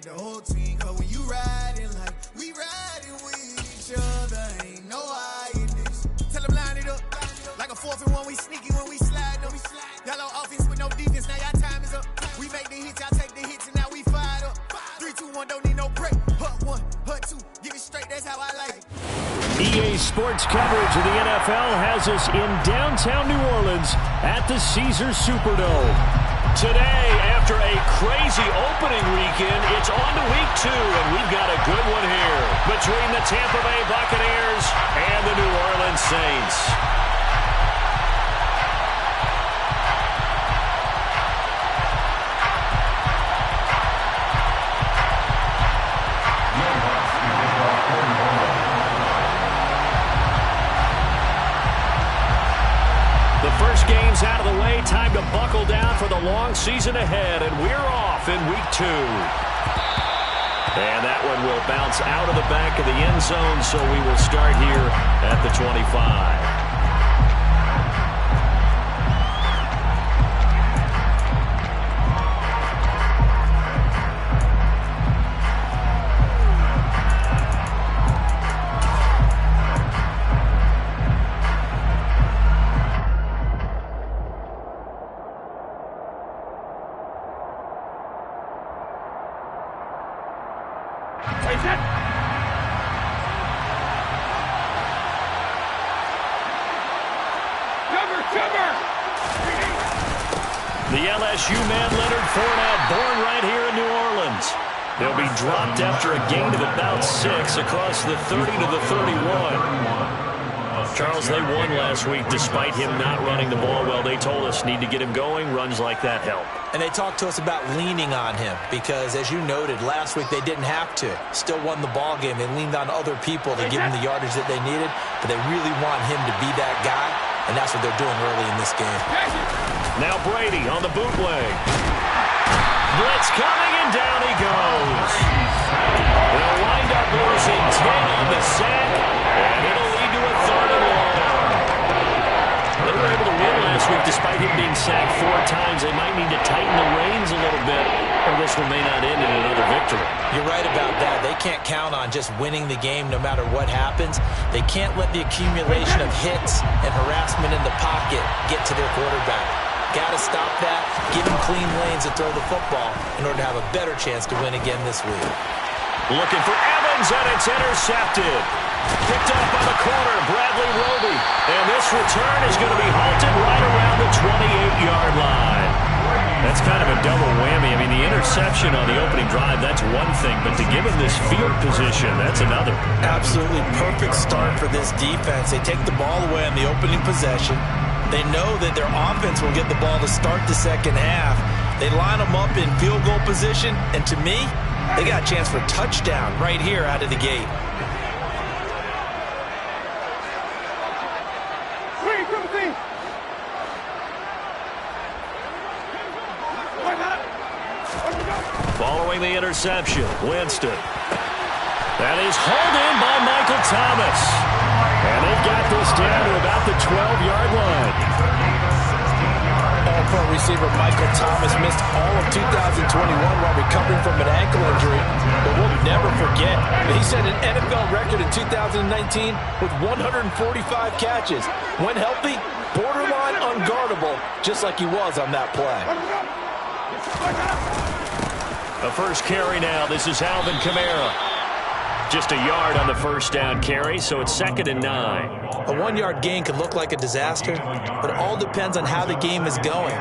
make the whole team. Cause when you riding like we riding with each other, ain't no hiding this. Tell them line it up. Like a 4th and 1, we sneaky when we slide. Y'all on offense with no defense, now y'all time is up. We make the hits, y'all take the hits, and now we fired up. 3, 2, 1, don't need no break. Hut 1, hut 2, give it straight, that's how I like it. EA Sports coverage of the NFL has us in downtown New Orleans at the Caesars Superdome. Today, after a crazy opening weekend, it's on to week 2, and we've got a good one here between the Tampa Bay Buccaneers and the New Orleans Saints. First game's out of the way. Time to buckle down for the long season ahead, and we're off in week 2. And that one will bounce out of the back of the end zone, so we will start here at the 25. The LSU man Leonard Fournette, born right here in New Orleans. He'll be dropped after a gain of about 6 across the 30 to the 31. Charles, they won last week despite him not running the ball well. They told us need to get him going. Runs like that help. And they talked to us about leaning on him because, as you noted, last week they didn't have to. Still won the ball game. They leaned on other people to give him the yardage that they needed, but they really want him to be that guy, and that's what they're doing early in this game. Now Brady on the bootleg. Blitz coming, and down he goes. They'll wind up losing 10 on the sack, and it'll lead to a 3rd and long. They were able to win last week despite him being sacked 4 times. They might need to tighten the reins a little bit, or this one may not end in another victory. You're right about that. They can't count on just winning the game no matter what happens. They can't let the accumulation of hits and harassment in the pocket get to their quarterback. Got to stop that, give him clean lanes to throw the football in order to have a better chance to win again this week. Looking for Evans, and it's intercepted. Picked up by the corner, Bradley Roby. And this return is going to be halted right around the 28-yard line. That's kind of a double whammy. I mean, the interception on the opening drive, that's one thing, but to give him this field position, that's another. Absolutely perfect start for this defense. They take the ball away on the opening possession. They know that their offense will get the ball to start the second half. They line them up in field goal position, and to me, they got a chance for a touchdown right here out of the gate. Following the interception, Winston. That is hauled in by Michael Thomas. And they've got this down to about the 12-yard line. All-pro receiver Michael Thomas missed all of 2021 while recovering from an ankle injury. But we'll never forget that he set an NFL record in 2019 with 145 catches. When healthy, borderline unguardable, just like he was on that play. The first carry now. This is Alvin Kamara. Just a yard on the first down carry, so it's 2nd and 9. A 1-yard gain could look like a disaster, but it all depends on how the game is going.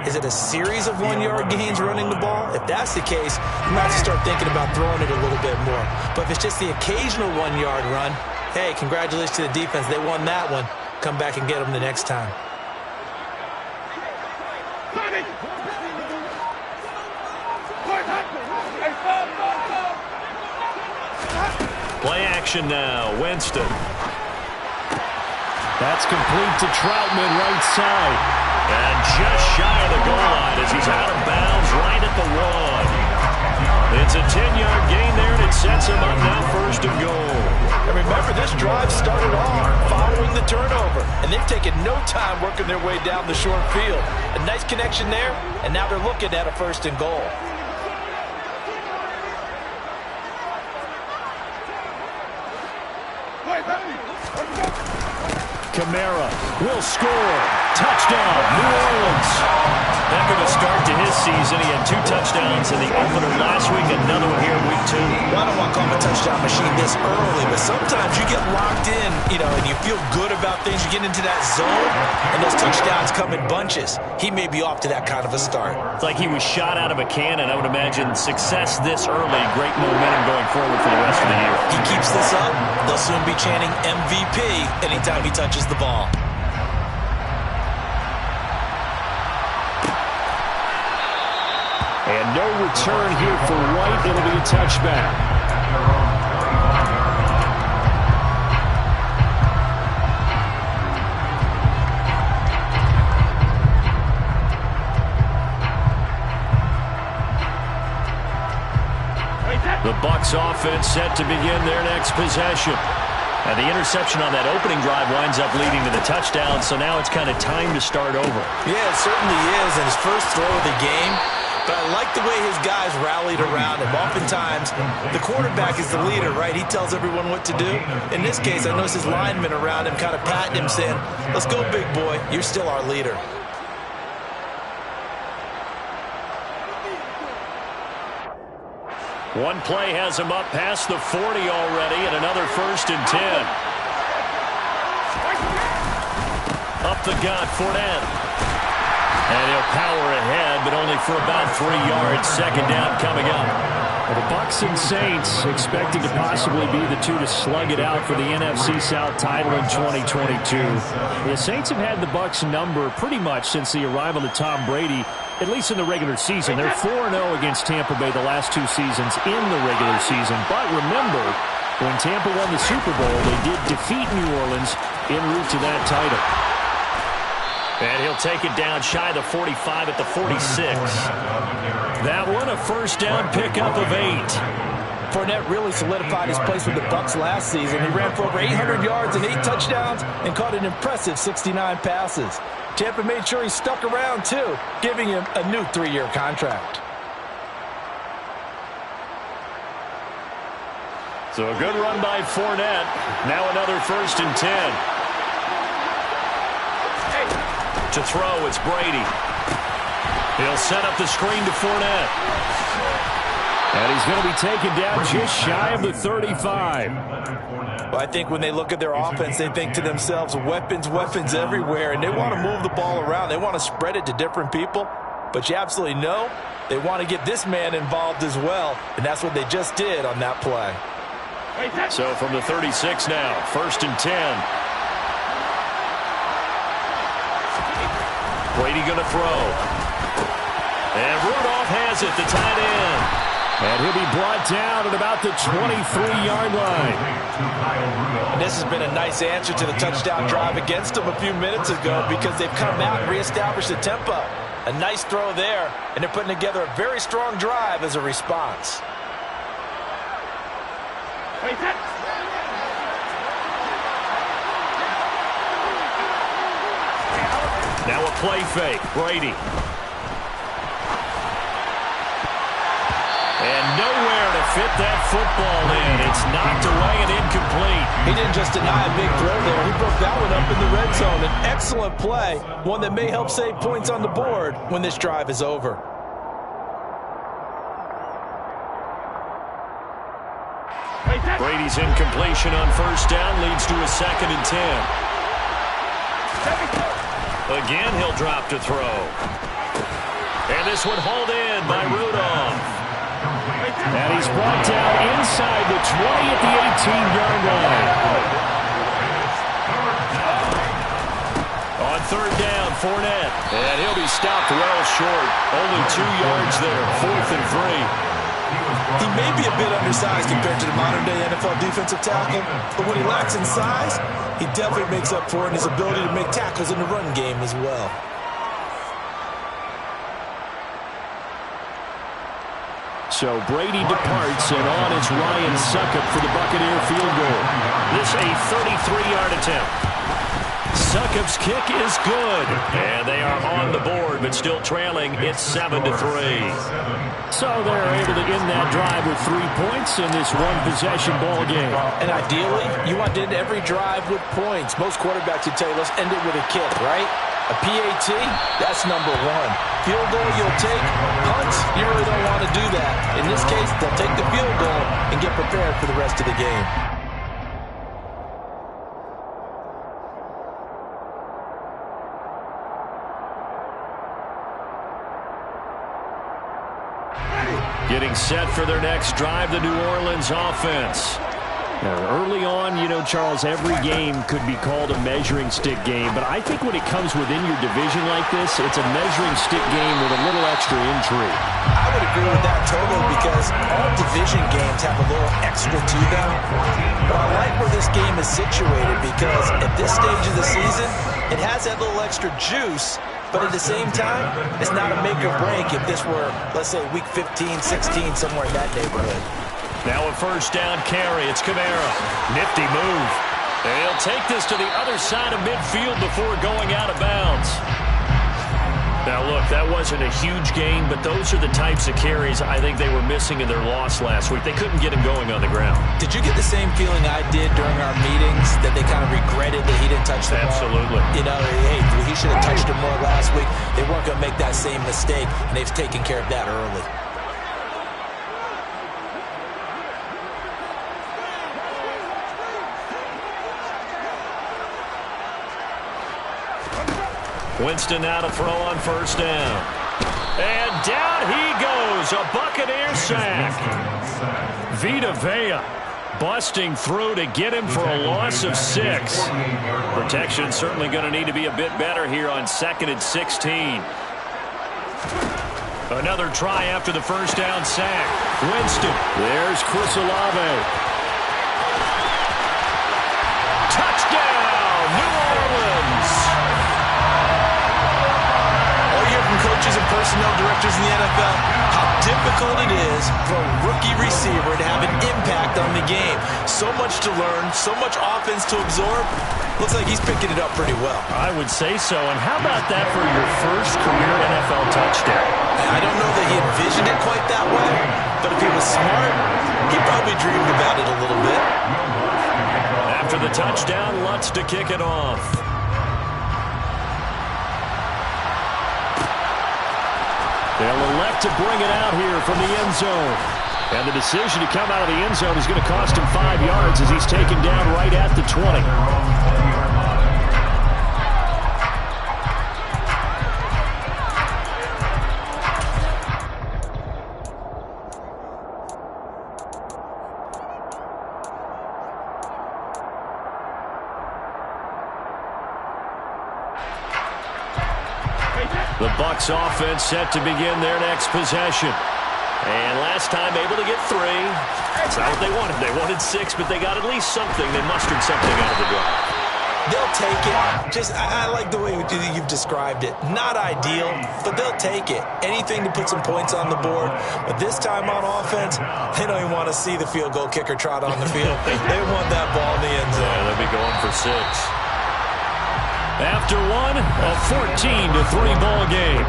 Is it a series of 1-yard gains running the ball? If that's the case, you might have to start thinking about throwing it a little bit more. But if it's just the occasional 1-yard run, hey, congratulations to the defense. They won that one. Come back and get them the next time. Play action now. Winston. That's complete to Troutman, right side. And just shy of the goal line as he's out of bounds right at the 1. It's a 10-yard gain there, and it sets him up now 1st and goal. And remember, this drive started off following the turnover, and they've taken no time working their way down the short field. A nice connection there, and now they're looking at a 1st and goal. Kamara will score. Touchdown, New Orleans. Heck of a start to his season. He had 2 touchdowns in the opener last week, another one here in week 2. Well, I don't want to call him a touchdown machine this early, but sometimes you get locked in, and you feel good about things. You get into that zone, and those touchdowns come in bunches. He may be off to that kind of a start. It's like he was shot out of a cannon. I would imagine success this early, great momentum going forward for the rest of the year. He keeps this up, they'll soon be chanting MVP anytime he touches the ball. And no return here for White. It'll be a touchback. The Bucs offense set to begin their next possession. And the interception on that opening drive winds up leading to the touchdown, so now it's kind of time to start over. Yeah, it certainly is, and his first throw of the game. But I like the way his guys rallied around him. Oftentimes, the quarterback is the leader, right? He tells everyone what to do. In this case, I noticed his linemen around him kind of patting him, saying, "Let's go, big boy. You're still our leader." One play has him up past the 40 already, and another 1st and 10. Up the gut, Fournette. And he'll power ahead, but only for about 3 yards. 2nd down coming up. Well, the Bucs and Saints expected to possibly be the two to slug it out for the NFC South title in 2022. The Saints have had the Bucs number pretty much since the arrival of Tom Brady, at least in the regular season. They're 4-0 against Tampa Bay the last 2 seasons in the regular season. But remember, when Tampa won the Super Bowl, they did defeat New Orleans en route to that title. And he'll take it down shy the 45 at the 46. That one, a 1st down pickup of 8. Fournette really solidified his place with the Bucs last season. He ran for over 800 yards and 8 touchdowns and caught an impressive 69 passes. Tampa made sure he stuck around, too, giving him a new 3-year contract. So a good run by Fournette. Now another 1st and 10. To throw, it's Brady. He'll set up the screen to Fournette. And he's going to be taken down just shy of the 35. Well, I think when they look at their offense, they think to themselves, weapons, weapons everywhere, and they want to move the ball around. They want to spread it to different people. But you absolutely know they want to get this man involved as well, and that's what they just did on that play. So from the 36 now, 1st and 10. Brady going to throw. And Rudolph has it, the tight end. And he'll be brought down at about the 23-yard line. And this has been a nice answer to the touchdown drive against them a few minutes ago because they've come out and reestablished the tempo. A nice throw there, and they're putting together a very strong drive as a response. Now a play fake, Brady. And nowhere to fit that football in. It's knocked away and incomplete. He didn't just deny a big throw there. He broke that one up in the red zone. An excellent play, one that may help save points on the board when this drive is over. Brady's incompletion on 1st down leads to a 2nd and 10. Again, he'll drop to throw. And this one hauled in by Rudolph. And he's brought down inside the 20 at the 18-yard line. On 3rd down, Fournette. And he'll be stopped well short. Only 2 yards there, 4th and 3. He may be a bit undersized compared to the modern-day NFL defensive tackle, but when he lacks in size, he definitely makes up for it in his ability to make tackles in the run game as well. So Brady departs, and on is Ryan Succop for the Buccaneer field goal. This a 33-yard attempt. Succop's kick is good. And they are on the board, but still trailing. It's 7-3. So they're able to end that drive with 3 points in this one-possession ball game. And ideally, you want to end every drive with points. Most quarterbacks would tell you, let's end it with a kick, right? A PAT, that's number one. Field goal, you'll take. Punts, you really don't want to do that. In this case, they'll take the field goal and get prepared for the rest of the game. Getting set for their next drive, the New Orleans offense. Now, early on, you know, Charles, every game could be called a measuring stick game, but I think when it comes within your division like this, it's a measuring stick game with a little extra intrigue. I would agree with that totally because all division games have a little extra to them. But I like where this game is situated because at this stage of the season, it has that little extra juice. But at the same time, it's not a make or break if this were, let's say, week 15, 16, somewhere in that neighborhood. Now a first down carry. It's Kamara. Nifty move. They'll take this to the other side of midfield before going out of bounds. Now, look, that wasn't a huge gain, but those are the types of carries I think they were missing in their loss last week. They couldn't get him going on the ground. Did you get the same feeling I did during our meetings, that they kind of regretted that he didn't touch the ball? Absolutely. You know, hey, he should have touched it more last week. They weren't going to make that same mistake, and they've taken care of that early. Winston now to throw on first down. And down he goes. A Buccaneer sack. Vita Vea busting through to get him for a loss of 6. Protection certainly going to need to be a bit better here on 2nd and 16. Another try after the first down sack. Winston. There's Chris Olave. Touchdown, New Orleans. Coaches and personnel directors in the NFL, how difficult it is for a rookie receiver to have an impact on the game. So much to learn, so much offense to absorb. Looks like he's picking it up pretty well. I would say so. And how about that for your first career NFL touchdown? I don't know that he envisioned it quite that way, but if he was smart, he probably dreamed about it a little bit. After the touchdown, Lutz to kick it off. They'll elect to bring it out here from the end zone. And the decision to come out of the end zone is going to cost him 5 yards as he's taken down right at the 20. The Bucs offense set to begin their next possession. And last time able to get 3. That's not what they wanted. They wanted 6, but they got at least something. They mustered something out of the drive. They'll take it. I like the way you've described it. Not ideal, but they'll take it. Anything to put some points on the board. But this time on offense, they don't even want to see the field goal kicker trot on the field. They want that ball in the end zone. Yeah, they'll be going for 6. After one, a 14-3 ball game.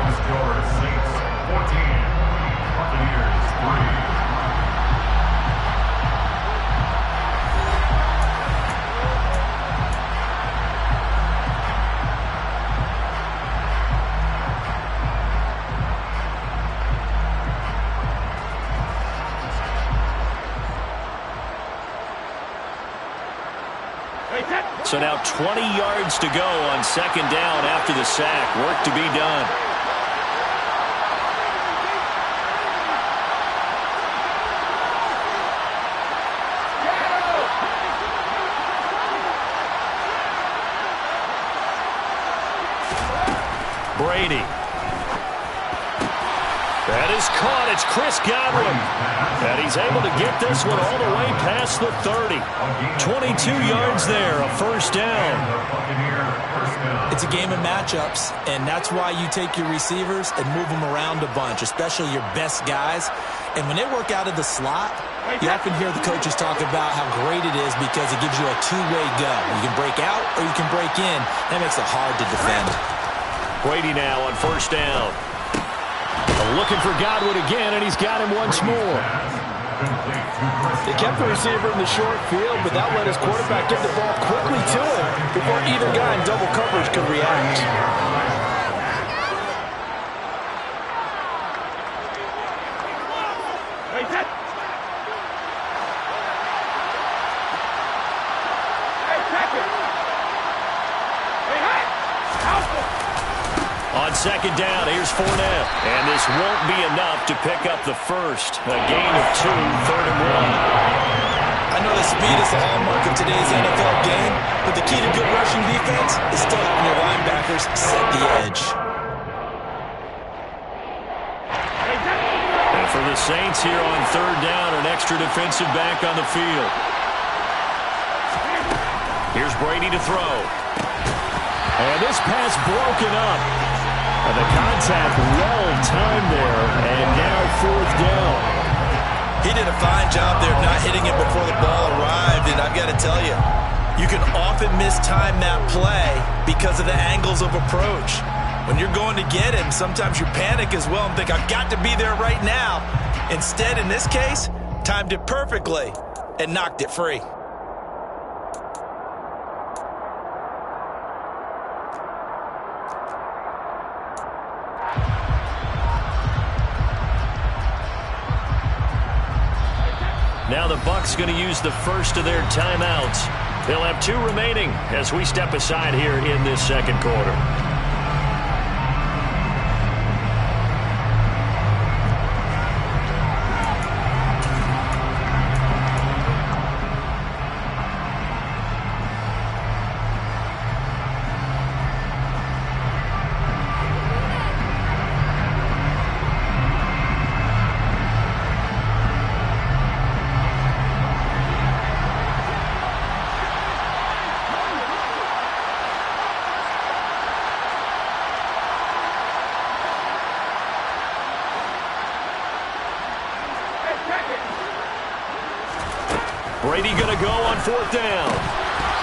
So now 20 yards to go on 2nd down after the sack. Work to be done. Brady. That is caught. It's Chris Godwin. And he's able to get this one all the way past the 30. 22 yards there, a first down. It's a game of matchups, and that's why you take your receivers and move them around a bunch, especially your best guys. And when they work out of the slot, You often hear the coaches talk about how great it is because it gives you a two-way go. You can break out or you can break in. That makes it hard to defend. Brady now on first down. Looking for Godwin again, and he's got him once more. They kept the receiver in the short field, but that let his quarterback get the ball quickly to him before either guy in double coverage could react. On second down, here's Fournette. And this won't be enough to pick up the first. A gain of 2, 3rd and 1. I know that speed is the hallmark of today's NFL game, but the key to good rushing defense is still having your linebackers set the edge. And for the Saints here on third down, an extra defensive back on the field. Here's Brady to throw. And this pass broken up. And the contact well-timed there, and now 4th down. He did a fine job there of not hitting it before the ball arrived, and I've got to tell you, you can often mistime that play because of the angles of approach. When you're going to get him, sometimes you panic as well and think, I've got to be there right now. Instead, in this case, timed it perfectly and knocked it free. Now the Bucs going to use the first of their timeouts. They'll have 2 remaining as we step aside here in this second quarter. Brady going to go on 4th down.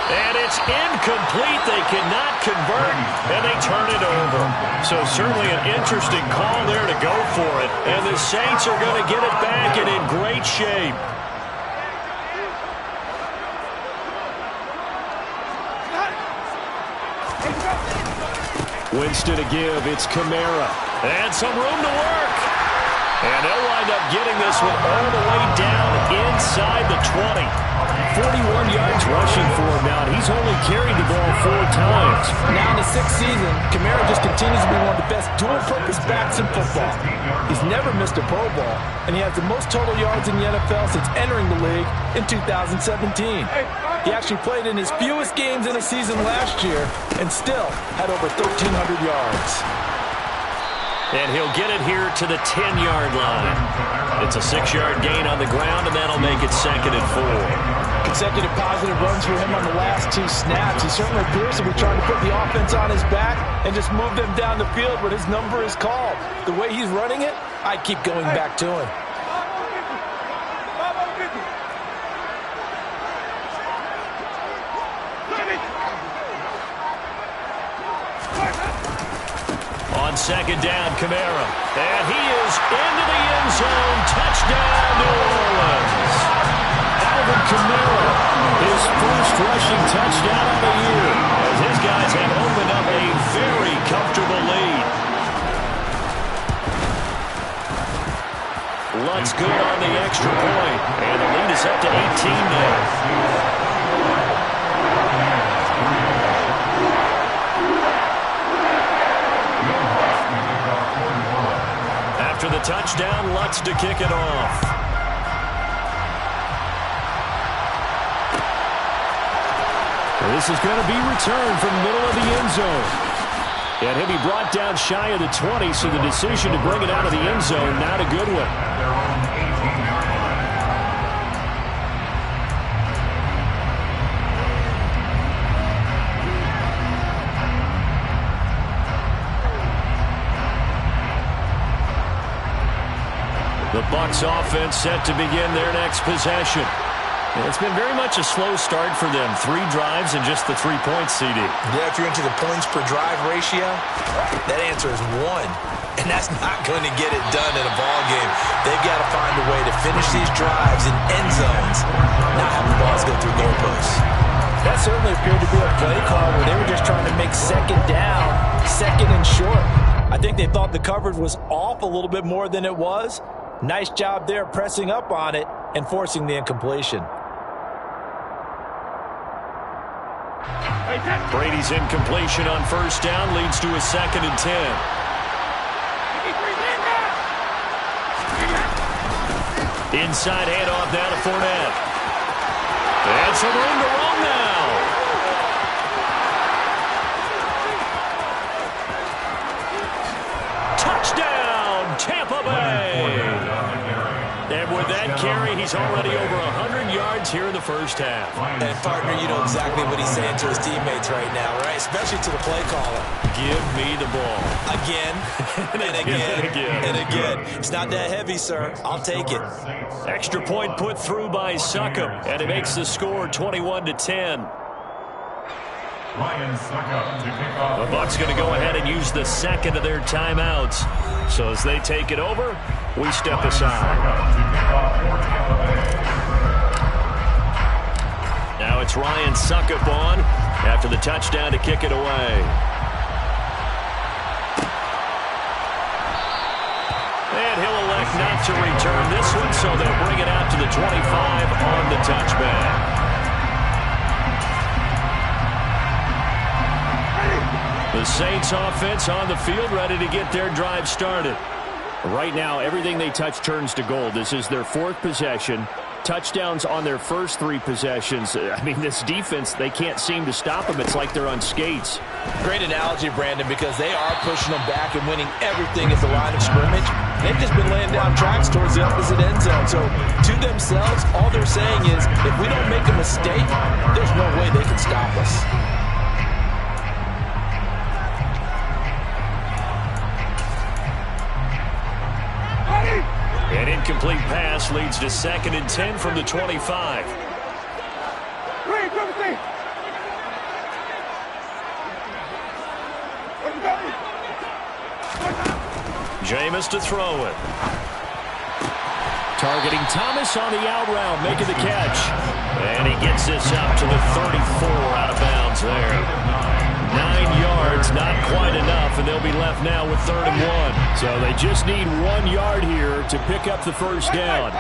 And it's incomplete. They cannot convert, and they turn it over. So certainly an interesting call there to go for it. And the Saints are going to get it back and in great shape. Winston to give. It's Kamara. And some room to work. And they'll wind up getting this one all the way down inside the 20. 41 yards rushing for him now. He's only carried the ball 4 times. Now in the 6th season, Kamara just continues to be one of the best dual-purpose backs in football. He's never missed a Pro Bowl, and he has the most total yards in the NFL since entering the league in 2017. He actually played in his fewest games in a season last year and still had over 1,300 yards. And he'll get it here to the 10-yard line. It's a 6-yard gain on the ground, and that'll make it 2nd and 4. Consecutive positive runs for him on the last 2 snaps. He certainly appears to be trying to put the offense on his back and just move them down the field when his number is called. The way he's running it, I keep going back to him. On second down, Kamara. And he is into the end zone. Touchdown, New Orleans. Alvin Kamara, his first rushing touchdown of the year, as his guys have opened up a very comfortable lead. Lutz good on the extra point, and the lead is up to 18 now. After the touchdown, Lutz to kick it off. This is going to be returned from the middle of the end zone. And he'll be brought down shy of the 20, so the decision to bring it out of the end zone, not a good one. The Bucs offense set to begin their next possession. It's been very much a slow start for them. 3 drives and just the 3 points, CD. Yeah, if you're into the points per drive ratio, that answer is 1. And that's not going to get it done in a ball game. They've got to find a way to finish these drives in end zones, not have the balls go through goalposts. That certainly appeared to be a play call where they were just trying to make second down, second and short. I think they thought the coverage was off a little bit more than it was. Nice job there pressing up on it and forcing the incompletion. Brady's incompletion on first down leads to a 2nd and 10. Inside handoff now to Fournette. And some room to run now. Touchdown, Tampa Bay. And with that carry, he's already over 100 yards here in the first half. And, partner, you know exactly what he's saying to his teammates right now, right? Especially to the play caller. Give me the ball. Again, and again, and again. It's not that heavy, sir. I'll take it. Extra point put through by Succop, and it makes the score 21-10. The Bucs going to go ahead and use the second of their timeouts. So as they take it over, we step aside. Now it's Ryan Succop on after the touchdown to kick it away. And he'll elect not to return this one, so they'll bring it out to the 25 on the touchback. The Saints offense on the field, ready to get their drive started. Right now, everything they touch turns to gold. This is their 4th possession. Touchdowns on their first 3 possessions. I mean, this defense, they can't seem to stop them. It's like they're on skates. Great analogy, Brandon, because they are pushing them back and winning everything at the line of scrimmage. They've just been laying down tracks towards the opposite end zone. So, to themselves, all they're saying is, if we don't make a mistake, there's no way they can stop us. An incomplete pass leads to 2nd and 10 from the 25. Jameis to throw it. Targeting Thomas on the out route, making the catch. And he gets this up to the 34 out of bounds there. 9 yards, not quite enough, and they'll be left now with 3rd and 1. So they just need 1 yard here to pick up the first down.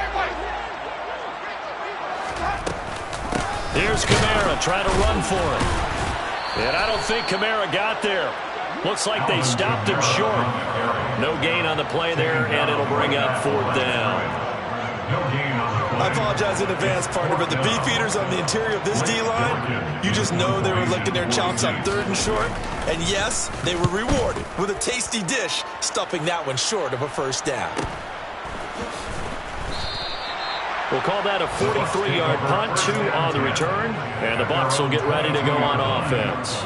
Here's Kamara trying to run for it. And I don't think Kamara got there. Looks like they stopped him short. No gain on the play there, and it'll bring up 4th down. I apologize in advance, partner, but the beefeaters on the interior of this D-line, you just know they were licking their chops on 3rd and short. And yes, they were rewarded with a tasty dish, stuffing that one short of a first down. We'll call that a 43-yard punt, 2 on the return, and the Bucs will get ready to go on offense.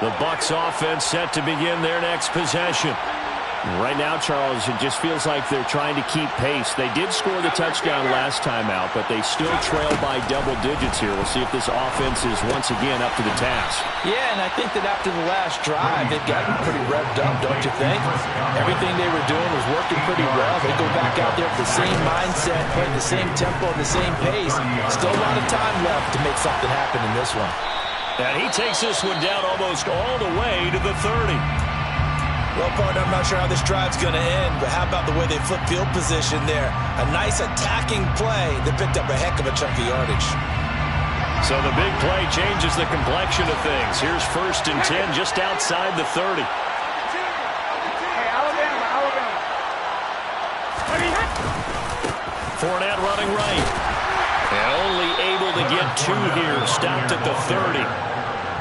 The Bucs offense set to begin their next possession. Right now, Charles, it just feels like they're trying to keep pace. They did score the touchdown last time out, but they still trail by double digits here. We'll see if this offense is once again up to the task. Yeah, and I think that after the last drive, they've gotten pretty revved up, don't you think? Everything they were doing was working pretty well. They go back out there with the same mindset, playing the same tempo, the same pace. Still a lot of time left to make something happen in this one. And he takes this one down almost all the way to the 30. Well, partner, I'm not sure how this drive's going to end, but how about the way they flip field position there? A nice attacking play that picked up a heck of a chunk of yardage. So the big play changes the complexion of things. Here's 1st and 10 just outside the 30. Fournette running right. And only able to get 2 here. Stopped at the 30.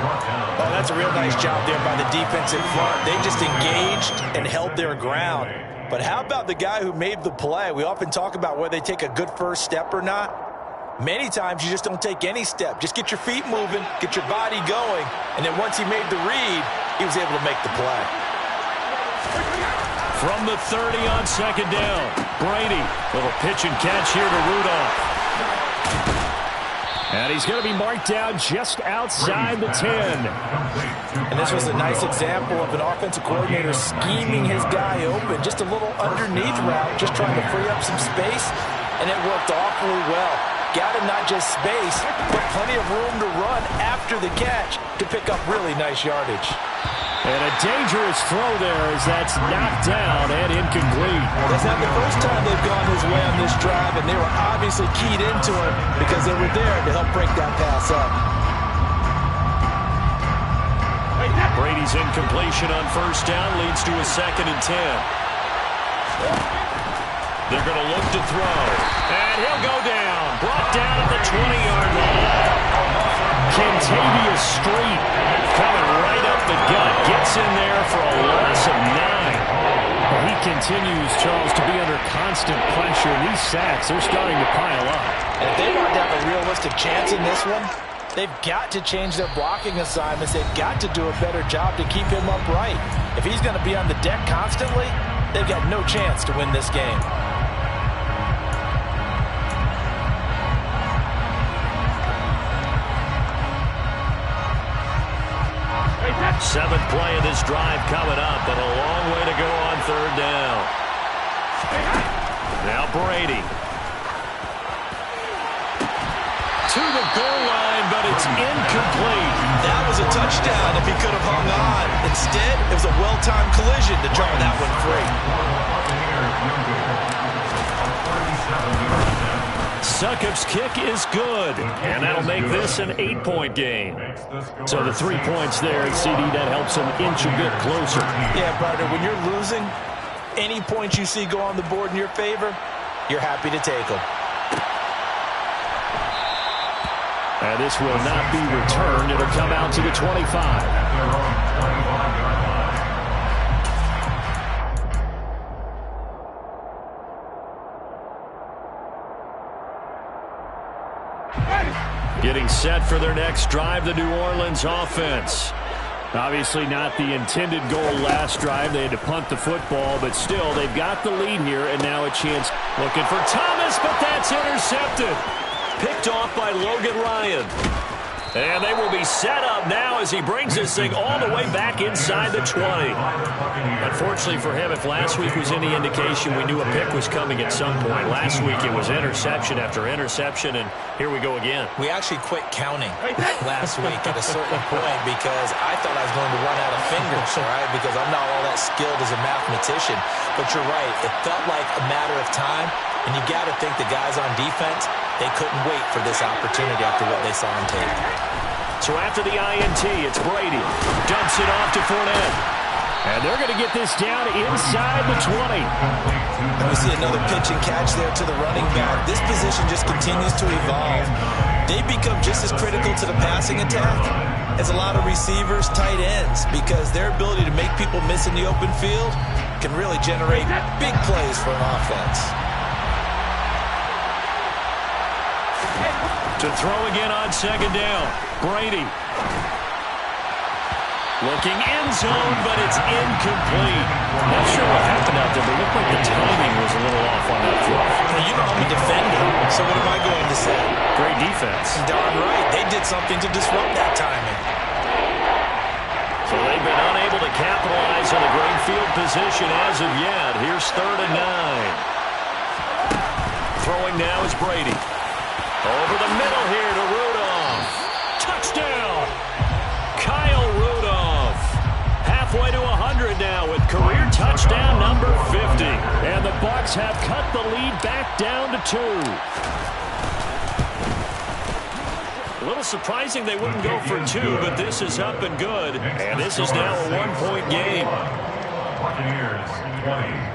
Oh, that's a real nice job there by the defense in front. They just engaged and held their ground. But how about the guy who made the play? We often talk about whether they take a good first step or not. Many times you just don't take any step. Just get your feet moving, get your body going, and then once he made the read, he was able to make the play. From the 30 on second down, Brady. Little pitch and catch here to Rudolph. And he's going to be marked down just outside the 10. And this was a nice example of an offensive coordinator scheming his guy open. Just a little underneath route, just trying to free up some space, and it worked awfully well. Got him not just space, but plenty of room to run after the catch to pick up really nice yardage. And a dangerous throw there as that's knocked down and incomplete. That's not the first time they've gone his way on this drive, and they were obviously keyed into him because they were there to help break that pass up. Brady's incompletion on first down leads to a 2nd and 10. They're going to look to throw. And he'll go down. Brought down at the 20-yard line. Kentavious Street coming right up the gut. Gets in there for a loss of 9. He continues, Charles, to be under constant pressure. These sacks, they're starting to pile up. And if they want to have a realistic chance in this one, they've got to change their blocking assignments. They've got to do a better job to keep him upright. If he's going to be on the deck constantly, they've got no chance to win this game. Seventh play of this drive coming up, but a long way to go on third down. Now Brady. To the goal line, but it's incomplete. That was a touchdown if he could have hung on. Instead, it was a well-timed collision to draw that one free. Succop's kick is good, and that'll make this an 8-point game. So the 3 points there, and CD, that helps them inch a bit closer. Yeah, partner, when you're losing, any points you see go on the board in your favor, you're happy to take them. And this will not be returned. It'll come out to the 25. Getting set for their next drive, the New Orleans offense. Obviously not the intended goal last drive. They had to punt the football, but still, they've got the lead here, and now a chance looking for Thomas, but that's intercepted. Picked off by Logan Ryan. And they will be set up now as he brings this thing all the way back inside the 20. Unfortunately for him, if last week was any indication, we knew a pick was coming at some point. Last week it was interception after interception, and here we go again. We actually quit counting last week at a certain point because I thought I was going to run out of fingers, all right, because I'm not all that skilled as a mathematician. But you're right, it felt like a matter of time, and you got to think the guys on defense, they couldn't wait for this opportunity after what they saw on tape. So after the INT, it's Brady. Dumps it off to Fournette. And they're going to get this down inside the 20. And we see another pitch and catch there to the running back. This position just continues to evolve. They become just as critical to the passing attack as a lot of receivers, tight ends, because their ability to make people miss in the open field can really generate big plays for an offense. To throw again on second down. Brady. Looking end zone, but it's incomplete. Not sure what happened out there, but it looked like the timing was a little off on that throw. Now, you know I'm a defender, so what am I going to say? Great defense. Darn right. They did something to disrupt that timing. So they've been unable to capitalize on a great field position as of yet. Here's 3rd and 9. Throwing now is Brady. Over the middle here to Rudolph. Touchdown! Kyle Rudolph. Halfway to 100 now with career touchdown number 50. And the Bucs have cut the lead back down to 2. A little surprising they wouldn't go for 2, but this is up and good. And this is now a 1-point game. Buccaneers 20.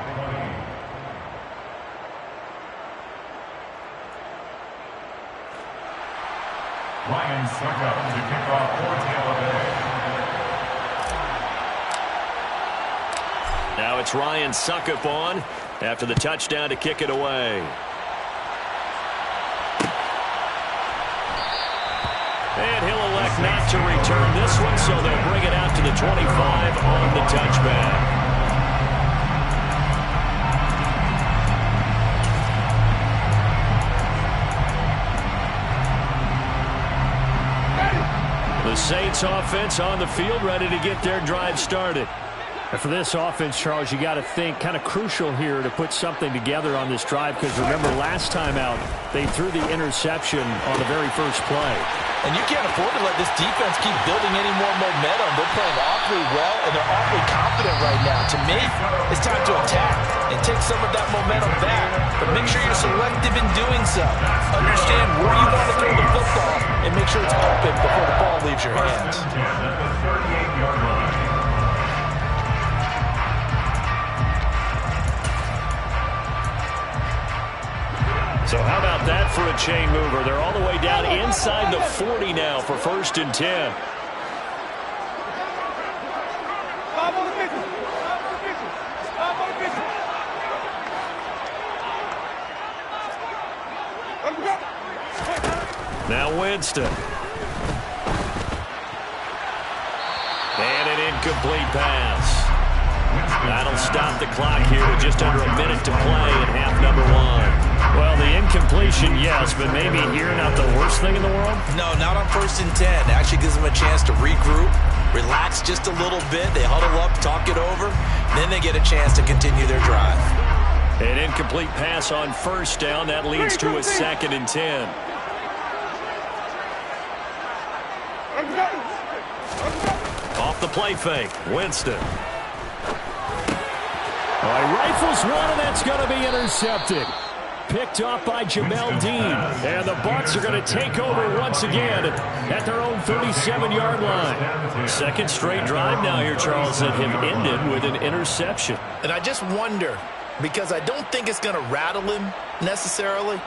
Ryan Succop to kick off for Tampa Bay. Now it's Ryan Succop on after the touchdown to kick it away. And he'll elect not to return this one, so they'll bring it out to the 25 on the touchback. The Saints offense on the field, ready to get their drive started. And for this offense, Charles, you got to think kind of crucial here to put something together on this drive, because remember last time out they threw the interception on the very first play. And you can't afford to let this defense keep building any more momentum. They're playing awfully well, and they're awfully confident right now. To me, it's time to attack and take some of that momentum back. But make sure you're selective in doing so. Understand where you want to throw the football, and make sure it's open before the ball leaves your hands. So how about that for a chain mover? They're all the way down inside the 40 now for 1st and 10. Now Winston. And an incomplete pass. That'll stop the clock here with just under a minute to play in half number 1. Well, the incompletion, yes, but maybe here not the worst thing in the world? No, not on 1st and 10. It actually gives them a chance to regroup, relax just a little bit. They huddle up, talk it over, then they get a chance to continue their drive. An incomplete pass on 1st down. That leads to a 2nd and 10. Off the play fake, Winston. He rifles one, and that's going to be intercepted. Picked off by Jamel Dean. And the Bucs are going to take over once again at their own 37-yard line. Second straight drive now here, Charles, that have ended with an interception. And I just wonder, because I don't think it's going to rattle him necessarily,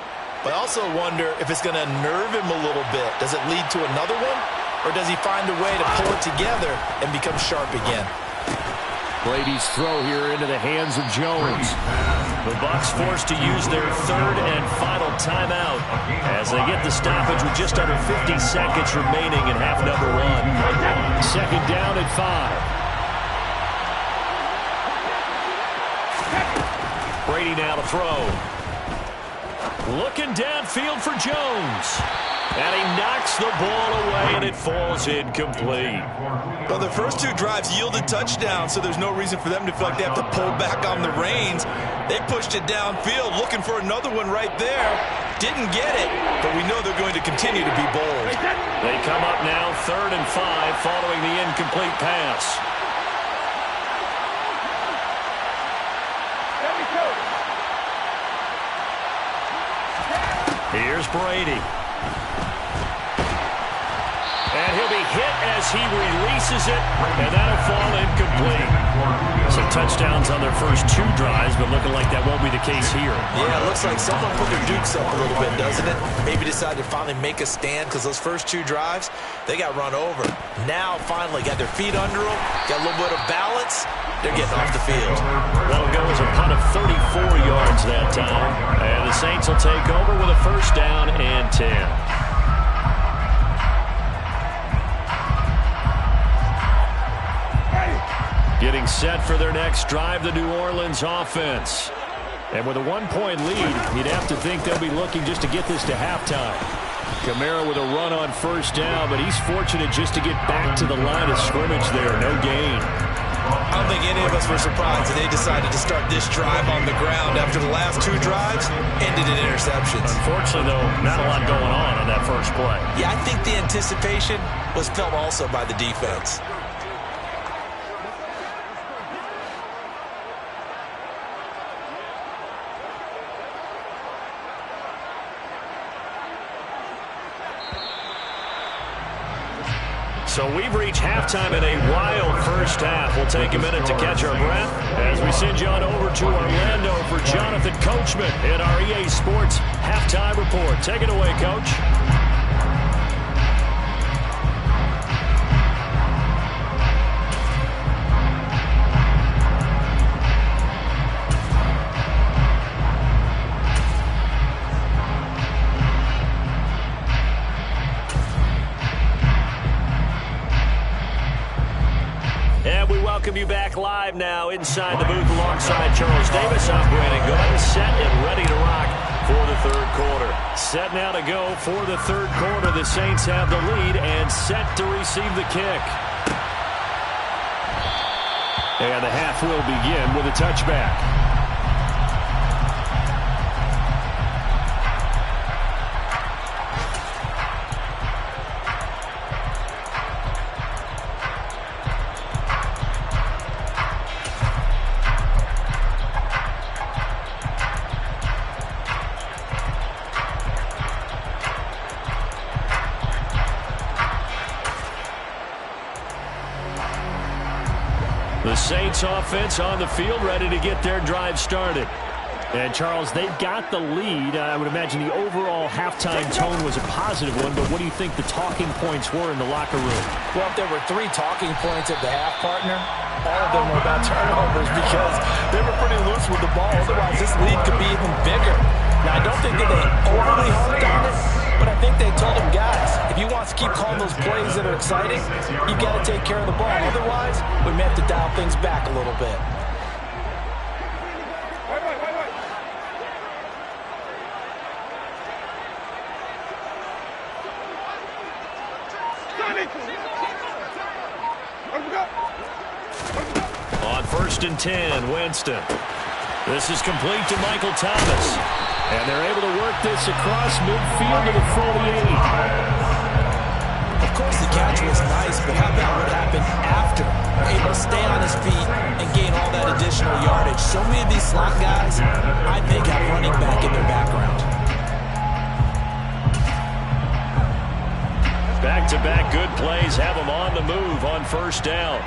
but I also wonder if it's going to nerve him a little bit. Does it lead to another one? Or does he find a way to pull it together and become sharp again? Brady's throw here into the hands of Jones. The Bucs forced to use their 3rd and final timeout as they get the stoppage with just under 50 seconds remaining in half number 1. 2nd down at 5. Brady now to throw. Looking downfield for Jones. And he knocks the ball away, and it falls incomplete. Well, the first 2 drives yielded touchdowns, so there's no reason for them to feel like they have to pull back on the reins. They pushed it downfield, looking for another one right there. Didn't get it, but we know they're going to continue to be bold. They come up now 3rd and 5 following the incomplete pass. Here's Brady. And he'll be hit as he releases it, and that'll fall incomplete. Some touchdowns on their first 2 drives, but looking like that won't be the case here. Yeah, it looks like someone put their dukes up a little bit, doesn't it? Maybe decided to finally make a stand because those first 2 drives, they got run over. Now, finally, got their feet under them, got a little bit of balance. They're getting off the field. That'll go as a punt of 34 yards that time. And the Saints will take over with a 1st down and 10. Getting set for their next drive, the New Orleans offense. And with a 1-point lead, you'd have to think they'll be looking just to get this to halftime. Kamara with a run on 1st down, but he's fortunate just to get back to the line of scrimmage there. No gain. I don't think any of us were surprised that they decided to start this drive on the ground after the last 2 drives ended in interceptions. Unfortunately, though, not a lot going on that first play. Yeah, I think the anticipation was felt also by the defense. So we've reached halftime in a wild first half. We'll take a minute to catch our breath as we send you on over to Orlando for Jonathan Coachman in our EA Sports Halftime Report. Take it away, Coach. welcome you back live now inside the booth alongside Charles Davis. I'm Brandon Gordon, set and ready to rock for the third quarter. Set now to go for the third quarter. The Saints have the lead and set to receive the kick. And the half will begin with a touchback. The Saints offense on the field, ready to get their drive started. And, Charles, they've got the lead. I would imagine the overall halftime tone was a positive one, but what do you think the talking points were in the locker room? Well, if there were 3 talking points at the half, partner, all of them were about turnovers because they were pretty loose with the ball. Otherwise, this lead could be even bigger. Now, I don't think that they overly harped on it, but I think they told them, guys, if you want to keep calling those plays that are exciting, you got to take care of the ball. Otherwise, we may have to dial things back a little bit. On 1st and 10, Winston. This is complete to Michael Thomas. And they're able to work this across midfield to the 48. Of course, the catch was nice, but how about what happened after? Able to stay on his feet and gain all that additional yardage. So many of these slot guys, I think, have running back in their background. Back-to-back good plays have them on the move on 1st down.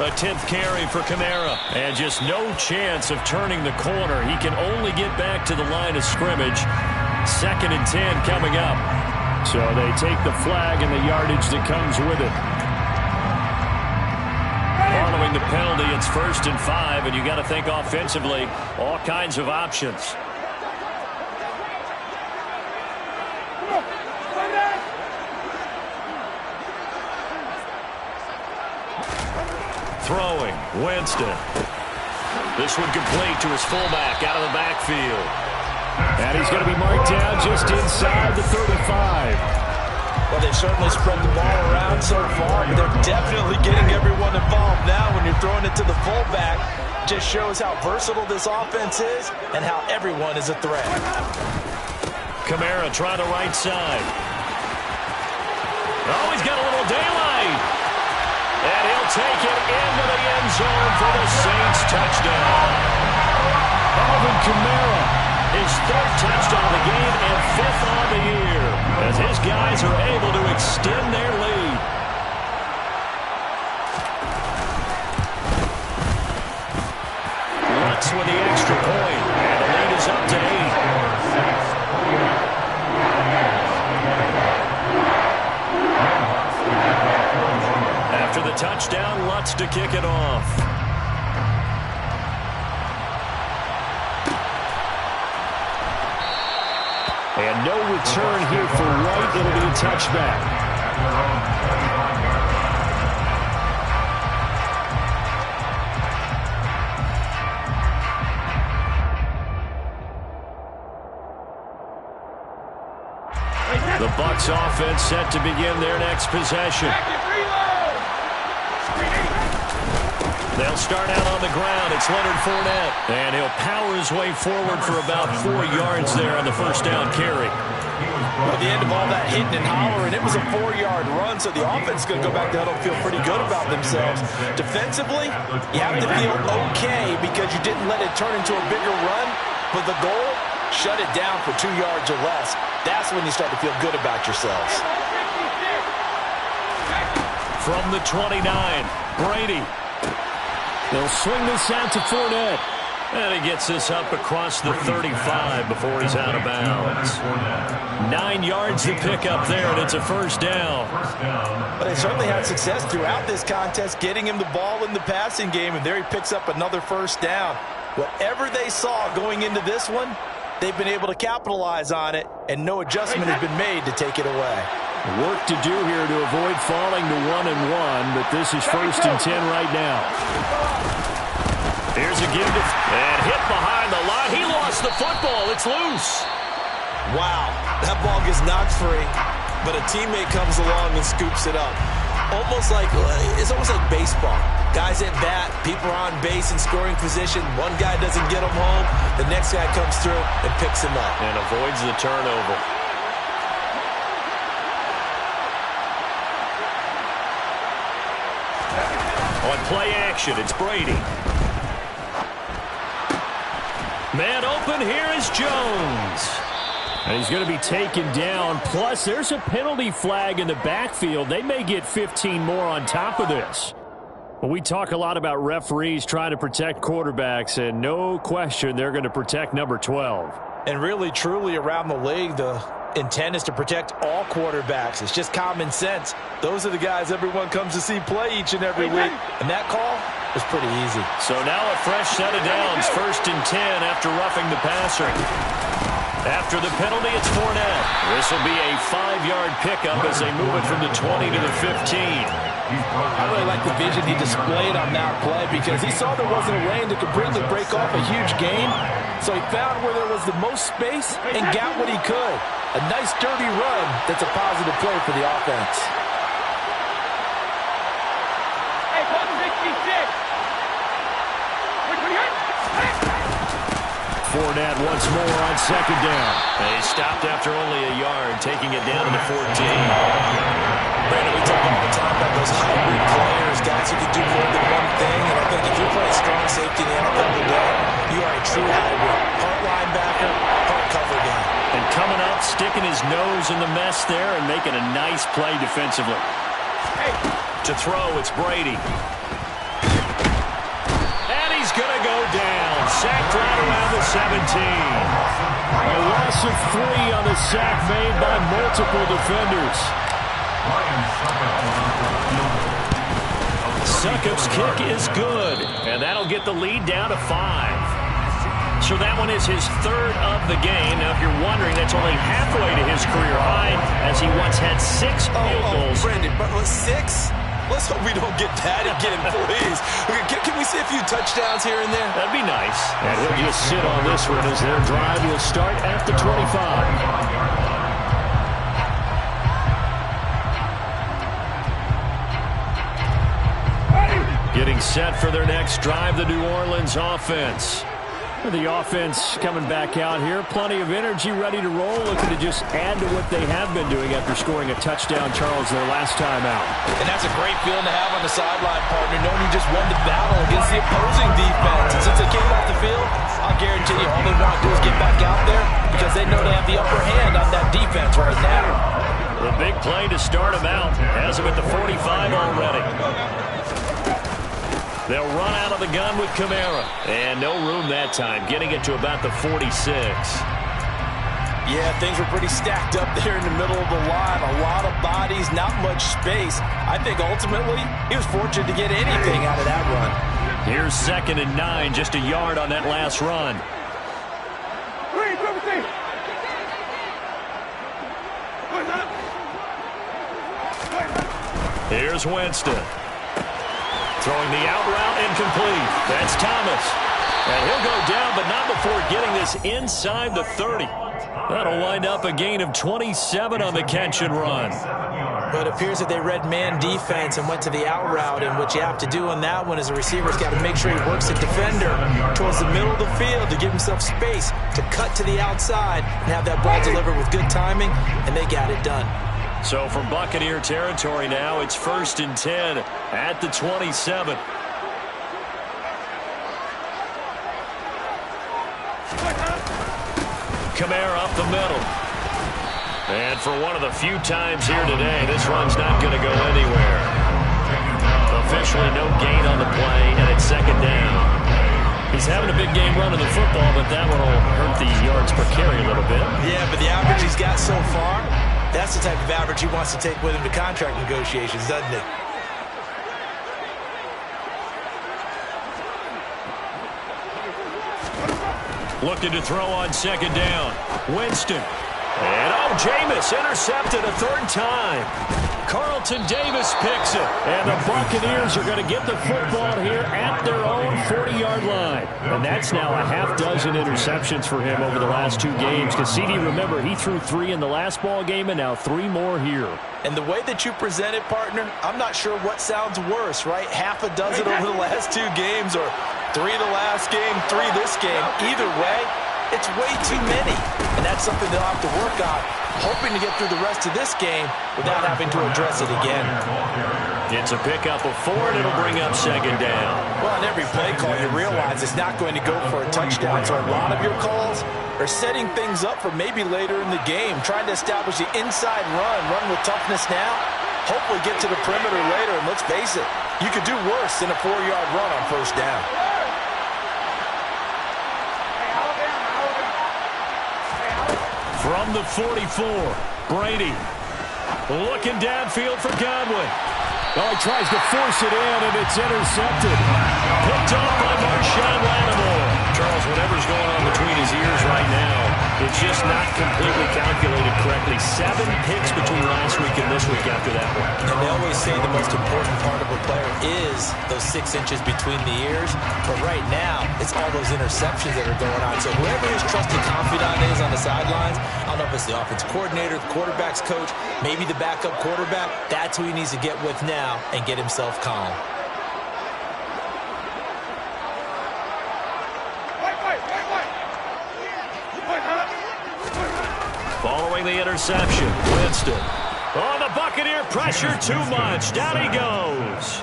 A 10th carry for Kamara. And just no chance of turning the corner. He can only get back to the line of scrimmage. 2nd and 10 coming up. So they take the flag and the yardage that comes with it. Following the penalty, it's 1st and 5, and you got to think offensively, all kinds of options. Throwing, Winston. This one complete to his fullback out of the backfield. And he's going to be marked down just inside the 35. Well, they've certainly spread the ball around so far, but they're definitely getting everyone involved now. When you're throwing it to the fullback, just shows how versatile this offense is and how everyone is a threat. Kamara trying the right side. Oh, he's got a little daylight. And he'll take it into the end zone for the Saints touchdown. Alvin Kamara, his 3rd touchdown of the game and 5th on the year, as his guys are able to extend their lead. Lutz with the extra point, and the lead is up to 8. After the touchdown, Lutz to kick it off. and no return here for White. It'll be a touchback. The Bucs offense set to begin their next possession. They'll start out on the ground. It's Leonard Fournette. And he'll power his way forward for about 4 yards there on the first down carry. At the end of all that hitting and hollering, it was a 4-yard run, so the offense is going to go back to huddle and feel pretty good about themselves. Defensively, you have to feel okay because you didn't let it turn into a bigger run, but the goal, shut it down for 2 yards or less. That's when you start to feel good about yourselves. From the 29, Brady. They'll swing this out to Fournette. And he gets this up across the 35 before he's out of bounds. 9 yards to pick up there, and it's a first down. But they certainly had success throughout this contest, getting him the ball in the passing game, and there he picks up another first down. Whatever they saw going into this one, they've been able to capitalize on it, and no adjustment has been made to take it away. Work to do here to avoid falling to 1-1, but this is 1st and 10 right now. Here's a give and hit behind the line. He lost the football. It's loose. Wow, that ball gets knocked free, but a teammate comes along and scoops it up. It's almost like baseball. Guys at bat, people are on base in scoring position. One guy doesn't get him home. The next guy comes through and picks him up. And avoids the turnover. On play action, it's Brady. Man open, here is Jones. And he's going to be taken down. Plus, there's a penalty flag in the backfield. They may get 15 more on top of this. Well, we talk a lot about referees trying to protect quarterbacks, and no question they're going to protect number 12. And really, truly, around the league, the intent is to protect all quarterbacks. It's just common sense. Those are the guys everyone comes to see play each and every week. And that call was pretty easy. So now a fresh set of downs, 1st and 10 after roughing the passer. After the penalty, it's Fournette. This will be a 5-yard pickup as they move it from the 20 to the 15. I really like the vision he displayed on that play because he saw there wasn't a lane that could break off a huge gain. So he found where there was the most space and got what he could. A nice, dirty run that's a positive play for the offense. Hey, 166. Fournette once more on 2nd down. They stopped after only a yard, taking it down to the 14. Brandon, we talk all the time about those hybrid players, guys who can do more than one thing. And I think if you're playing strong safety in the NFL today, you are a true hybrid. Part linebacker, part cover guy. And coming up, sticking his nose in the mess there and making a nice play defensively. To throw, it's Brady. And he's going to go down. Sacked right around the 17. A loss of 3 on the sack made by multiple defenders. Succop's kick is good, and that'll get the lead down to 5. So that one is his 3rd of the game. Now, if you're wondering, that's only halfway to his career high, as he once had 6 field goals. Brandon, but 6? Let's hope we don't get that again, please. Can we see a few touchdowns here and there? That'd be nice. And he'll just sit on this one as their drive will start at the 25. Getting set for their next drive, the New Orleans offense. The offense coming back out here. Plenty of energy, ready to roll, looking to just add to what they have been doing after scoring a touchdown, Charles, their last time out. And that's a great feeling to have on the sideline, partner, knowing you just won the battle against the opposing defense. And since they came off the field, I'll guarantee you all they want to do is get back out there because they know they have the upper hand on that defense right now. The big play to start them out has them at the 45 already. They'll run out of the gun with Kamara. And no room that time, getting it to about the 46. Yeah, things were pretty stacked up there in the middle of the line. A lot of bodies, not much space. I think ultimately he was fortunate to get anything out of that run. Here's 2nd and 9, just a yard on that last run. Here's Winston. Throwing the out route incomplete. That's Thomas. And he'll go down, but not before getting this inside the 30. That'll wind up a gain of 27 on the catch and run. But it appears that they read man defense and went to the out route. And what you have to do on that one is a receiver's got to make sure he works the defender towards the middle of the field to give himself space to cut to the outside and have that ball delivered with good timing, and they got it done. So from Buccaneer territory now, it's 1st and 10 at the 27. Kamara up the middle. And for one of the few times here today, this run's not going to go anywhere. Officially no gain on the play, and it's 2nd down. He's having a big game running the football, but that one will hurt the yards per carry a little bit. Yeah, but the average he's got so far, that's the type of average he wants to take with him to contract negotiations, doesn't it? Looking to throw on second down. Winston. And Jameis intercepted a third time. Carlton Davis picks it. And the Buccaneers are going to get the football here at their own 40-yard line. And that's now a half dozen interceptions for him over the last 2 games. Because CD, remember, he threw 3 in the last ball game and now 3 more here. And the way that you present it, partner, I'm not sure what sounds worse, right? Half a dozen over the last 2 games or 3 the last game, 3 this game. Either way, it's way too many. And that's something they'll have to work on, hoping to get through the rest of this game without having to address it again. It's a pickup of 4, and it'll bring up second down. Well, on every play call, you realize it's not going to go for a touchdown, so a lot of your calls are setting things up for maybe later in the game, trying to establish the inside run with toughness now, hopefully get to the perimeter later, and let's face it, you could do worse than a 4-yard run on first down. From the 44, Brady looking downfield for Godwin. Oh, he tries to force it in, and it's intercepted. Picked off by Marshawn Lattimore. Charles, whatever's going on between his ears right now, it's just not completely calculated correctly. 7 picks between last week and this week after that one. And they always say the most important part of a player is those 6 inches between the ears. But right now, it's all those interceptions that are going on. So whoever his trusted confidant is on the sidelines, I don't know if it's the offensive coordinator, the quarterback's coach, maybe the backup quarterback, that's who he needs to get with now and get himself calm. Following the interception, Winston. Oh, the Buccaneer pressure too much. Down he goes.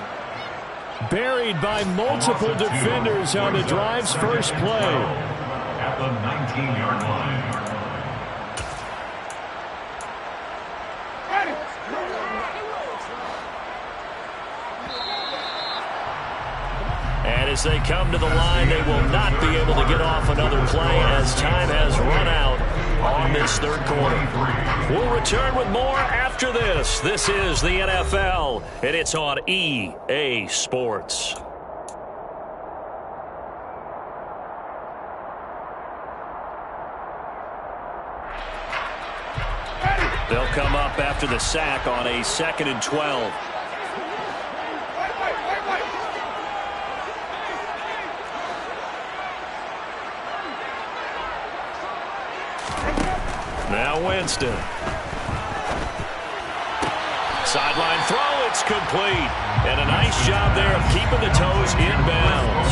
Buried by multiple defenders on the drive's first play. At the 19-yard line. And as they come to the line, they will not be able to get off another play as time has run out on this third quarter. We'll return with more after this. This is the NFL, and it's on EA Sports. They'll come up after the sack on a 2nd and 12. Now Winston. Sideline throw, it's complete. And a nice job there of keeping the toes inbounds.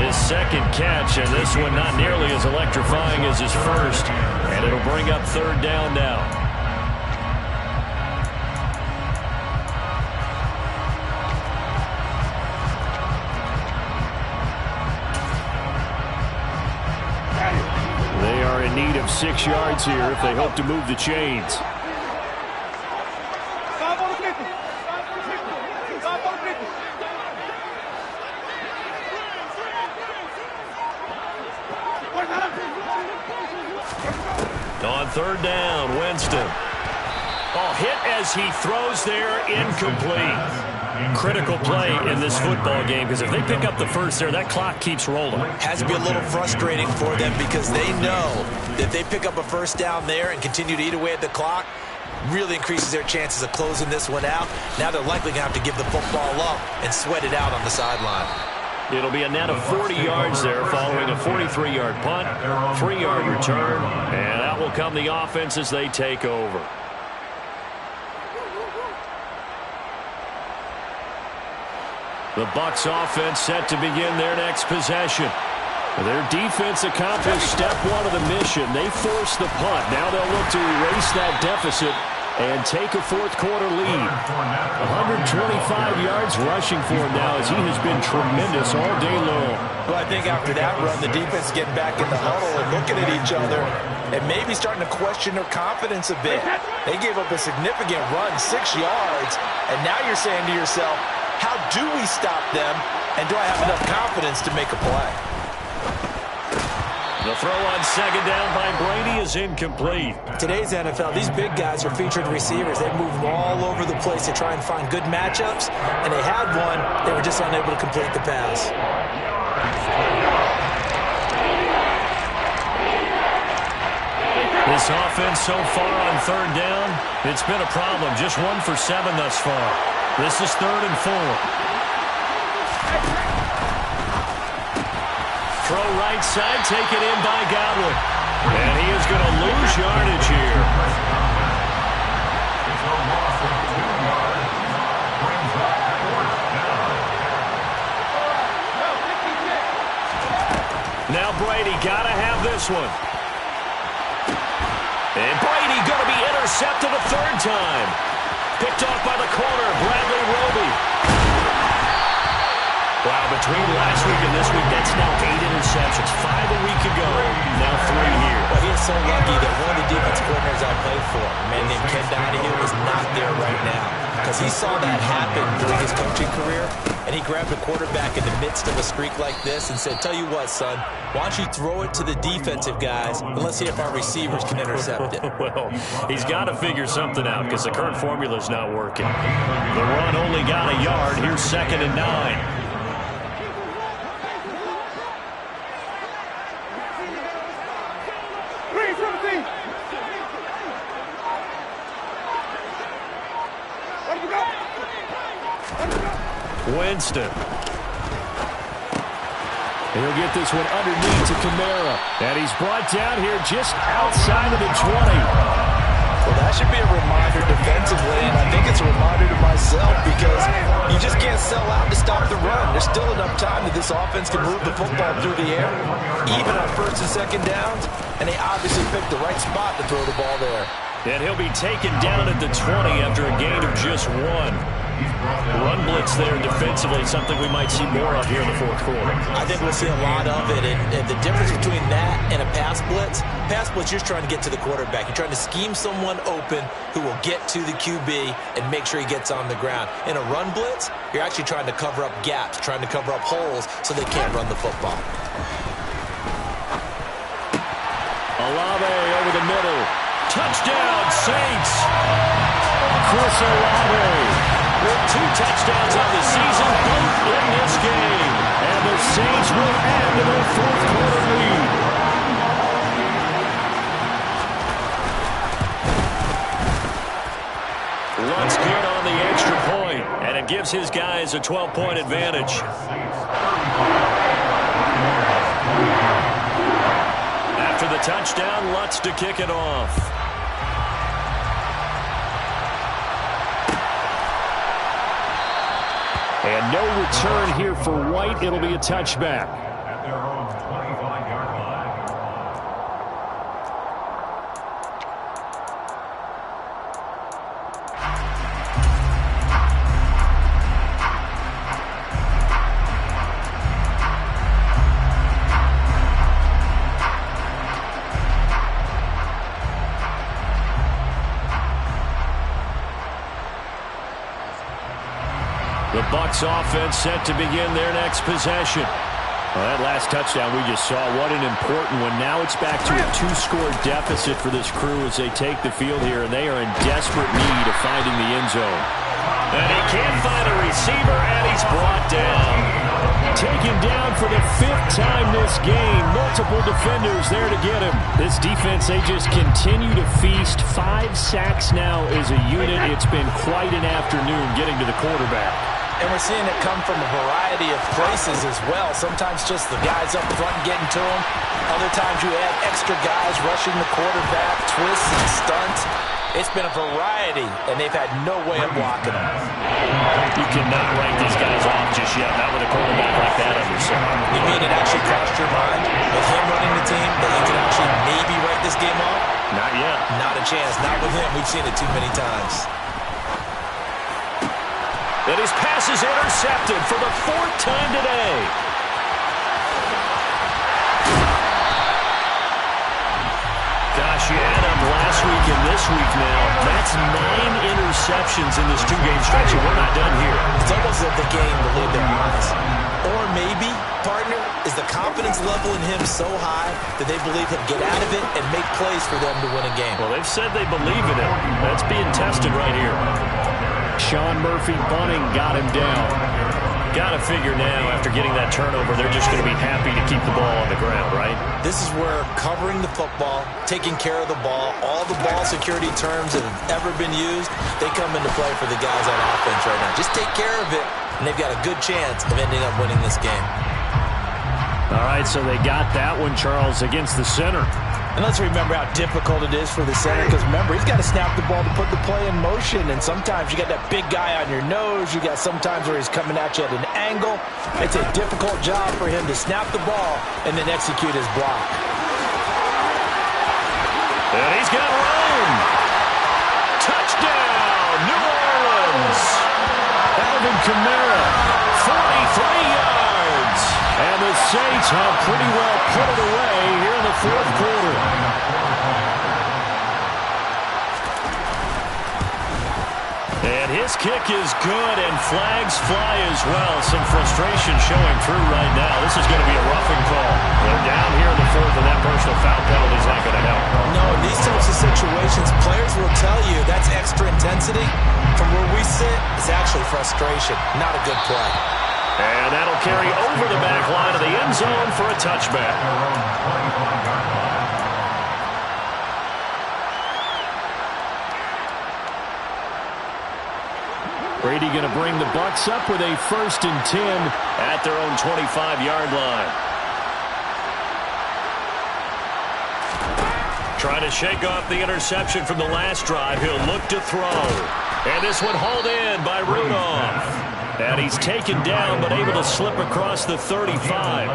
His second catch, and this one not nearly as electrifying as his first. And it'll bring up third down now. They are in need of 6 yards here if they hope to move the chains. On third down, Winston. Oh, hit as he throws there, incomplete. Critical play in this football game because if they pick up the first there, that clock keeps rolling. Has to be a little frustrating for them because they know that if they pick up a first down there and continue to eat away at the clock, really increases their chances of closing this one out. Now they're likely going to have to give the football up and sweat it out on the sideline. It'll be a net of 40 yards there following a 43-yard punt, 3-yard return, and out will come the offense as they take over. The Bucs offense set to begin their next possession. Their defense accomplished step 1 of the mission. They forced the punt. Now they'll look to erase that deficit and take a fourth quarter lead. 125 yards rushing for him now as he has been tremendous all day long. Well, I think after that run, the defense getting back in the huddle and looking at each other and maybe starting to question their confidence a bit. They gave up a significant run, 6 yards, and now you're saying to yourself, how do we stop them, and do I have enough confidence to make a play? The throw on second down by Brady is incomplete. Today's NFL, these big guys are featured receivers. They move all over the place to try and find good matchups, and they had one. They were just unable to complete the pass. This offense so far on third down, it's been a problem. Just 1 for 7 thus far. This is 3rd and 4. Throw right side, taken in by Godwin. And he is going to lose yardage here. Now Brady got to have this one. And Brady going to be intercepted a 3rd time. Picked off by the corner, Bradley Roby. Wow, between last week and this week, that's now 8 interceptions. 5 a week ago, now 3 here. Well, he is so lucky that one of the defense coordinators I played for, a man named Ken Donahue, is not there right now. Because he saw that happen during his coaching career, and he grabbed the quarterback in the midst of a streak like this and said, tell you what, son, why don't you throw it to the defensive guys, and let's see if our receivers can intercept it. Well, he's got to figure something out because the current formula is not working. The run only got a yard. Here's 2nd and 9. Winston. He'll get this one underneath to Kamara. And he's brought down here just outside of the 20. Well, that should be a reminder defensively, and I think it's a reminder to myself because you just can't sell out to stop the run. There's still enough time that this offense can move the football through the air, even on 1st and 2nd downs, and they obviously picked the right spot to throw the ball there. And he'll be taken down at the 20 after a gain of just 1. Run blitz there defensively, something we might see more of here in the 4th quarter. I think we'll see a lot of it, and the difference between that and a pass blitz, you're just trying to get to the quarterback. You're trying to scheme someone open who will get to the QB and make sure he gets on the ground. In a run blitz, you're actually trying to cover up gaps, trying to cover up holes so they can't run the football. Olave over the middle. Touchdown, Saints! Chris Olave with 2 touchdowns on the season, both in this game. And the Saints will add to their 4th quarter lead. Luntz good on the extra point, and it gives his guys a 12-point advantage. After the touchdown, Lutz to kick it off. And no return here for White. It'll be a touchback. At their own 25-yard line. The Bucs offense set to begin their next possession. Well, that last touchdown we just saw, what an important one. Now it's back to a 2-score deficit for this crew as they take the field here, and they are in desperate need of finding the end zone. And he can't find a receiver, and he's brought down. Taken down for the 5th time this game. Multiple defenders there to get him. This defense, they just continue to feast. 5 sacks now as a unit. It's been quite an afternoon getting to the quarterback. And we're seeing it come from a variety of places as well. Sometimes just the guys up front getting to him. Other times you add extra guys rushing the quarterback, twists and stunts. It's been a variety, and they've had no way of blocking them. You cannot write these guys off just yet, not with a quarterback like that on your side. You mean it actually crossed your mind with him running the team that you can actually maybe write this game off? Not yet. Not a chance. Not with him. We've seen it too many times. And his pass is intercepted for the 4th time today. Gosh, you add up last week and this week now. That's 9 interceptions in this 2-game stretch, and we're not done here. It's almost as if the game believed their eyes. Or maybe, partner, is the confidence level in him so high that they believe he'll get out of it and make plays for them to win a game. Well, they've said they believe in him. That's being tested right here. Sean Murphy bunting got him down. got to figure now, after getting that turnover, they're just going to be happy to keep the ball on the ground, right? This is where covering the football, taking care of the ball, all the ball security terms that have ever been used, they come into play for the guys on offense right now. Just take care of it, and they've got a good chance of ending up winning this game. All right, so they got that one, Charles, against the center. And let's remember how difficult it is for the center, because remember, he's got to snap the ball to put the play in motion, and sometimes you got that big guy on your nose. You got sometimes where he's coming at you at an angle. It's a difficult job for him to snap the ball and then execute his block. And he's got room. Touchdown, New Orleans. Alvin Kamara, 43 yards. And the Saints have pretty well put it away here in the fourth quarter. And his kick is good, and flags fly as well. Some frustration showing through right now. This is going to be a roughing call. They're down here in the fourth, and that personal foul penalty is not going to help. No, in these types of situations, players will tell you that's extra intensity. From where we sit, it's actually frustration, not a good play. And that'll carry over the back line of the end zone for a touchback. Brady going to bring the Bucs up with a 1st and 10 at their own 25-yard line. Trying to shake off the interception from the last drive. He'll look to throw. And this one hauled in by Rudolph. And he's taken down, but able to slip across the 35.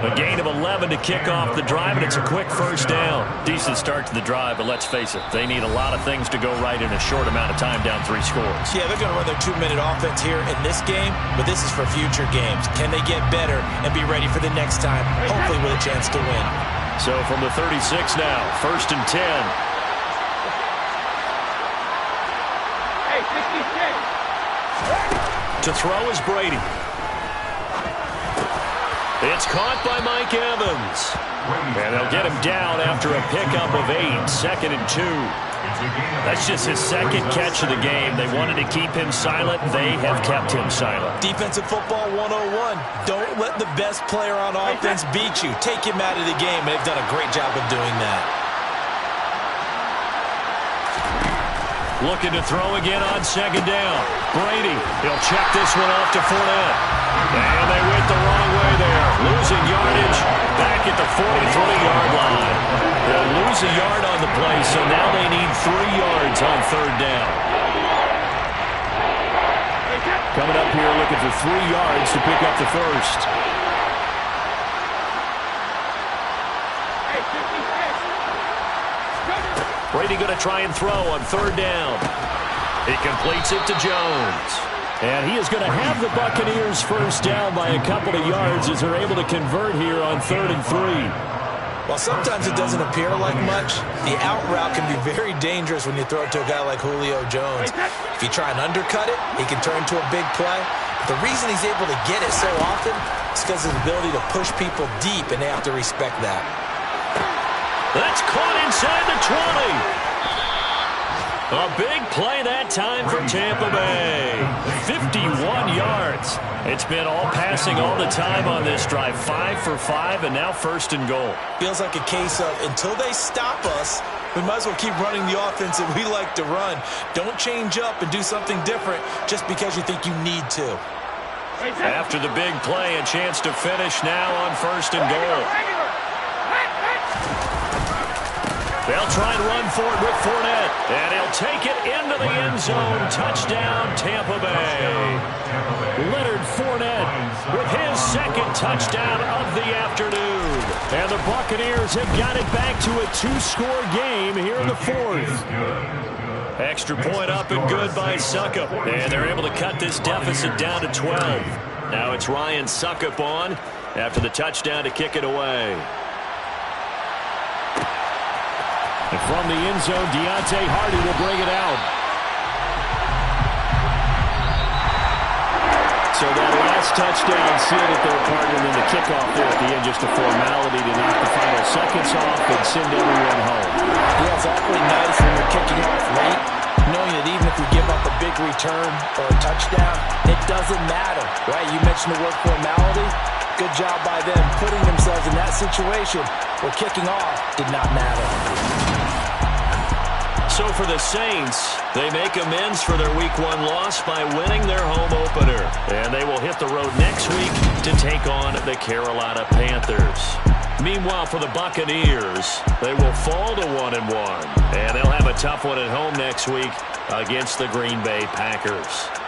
A gain of 11 to kick off the drive, and it's a quick first down. Decent start to the drive, but let's face it, they need a lot of things to go right in a short amount of time, down 3 scores. Yeah, they're going to run their 2-minute offense here in this game, but this is for future games. Can they get better and be ready for the next time, hopefully with a chance to win? So from the 36 now, 1st and 10. Hey, 66. To throw is Brady. It's caught by Mike Evans. And they'll get him down after a pickup of 8, 2nd and 2. That's just his 2nd catch of the game. They wanted to keep him silent. They have kept him silent. Defensive football 101. Don't let the best player on offense beat you. Take him out of the game, and they've done a great job of doing that. Looking to throw again on 2nd down. Brady, he'll check this one off to Fournette. And they went the wrong way there. Losing yardage back at the 43-yard line. They'll lose a yard on the play, so now they need 3 yards on 3rd down. Coming up here looking for 3 yards to pick up the first. Brady going to try and throw on 3rd down. He completes it to Jones. And he is going to have the Buccaneers first down by a couple of yards as they're able to convert here on 3rd and 3. While sometimes it doesn't appear like much, the out route can be very dangerous when you throw it to a guy like Julio Jones. If you try and undercut it, he can turn into a big play. But the reason he's able to get it so often is because of his ability to push people deep, and they have to respect that. That's caught inside the 20. A big play that time for Tampa Bay. 51 yards. It's been all passing all the time on this drive. 5 for 5, and now 1st and goal. Feels like a case of until they stop us, we might as well keep running the offense that we like to run. Don't change up and do something different just because you think you need to. After the big play, a chance to finish now on 1st and goal. They'll try and run for it with Fournette. And he'll take it into the end zone. Touchdown, Tampa Bay. Leonard Fournette with his 2nd touchdown of the afternoon. And the Buccaneers have got it back to a 2-score game here in the 4th. Extra point up and good by Suckup. And they're able to cut this deficit down to 12. Now it's Ryan Suckup on after the touchdown to kick it away. And from the end zone, Deontay Hardy will bring it out. So that last touchdown sealed it there, partner, and then the kickoff there at the end, just a formality to knock the final seconds off and send everyone home. Yeah, it's awfully nice when you're kicking off late knowing that even if we give up a big return or a touchdown, it doesn't matter, right? You mentioned the word formality. Good job by them putting themselves in that situation where kicking off did not matter. So for the Saints, they make amends for their Week 1 loss by winning their home opener. And they will hit the road next week to take on the Carolina Panthers. Meanwhile, for the Buccaneers, they will fall to 1-1. And they'll have a tough one at home next week against the Green Bay Packers.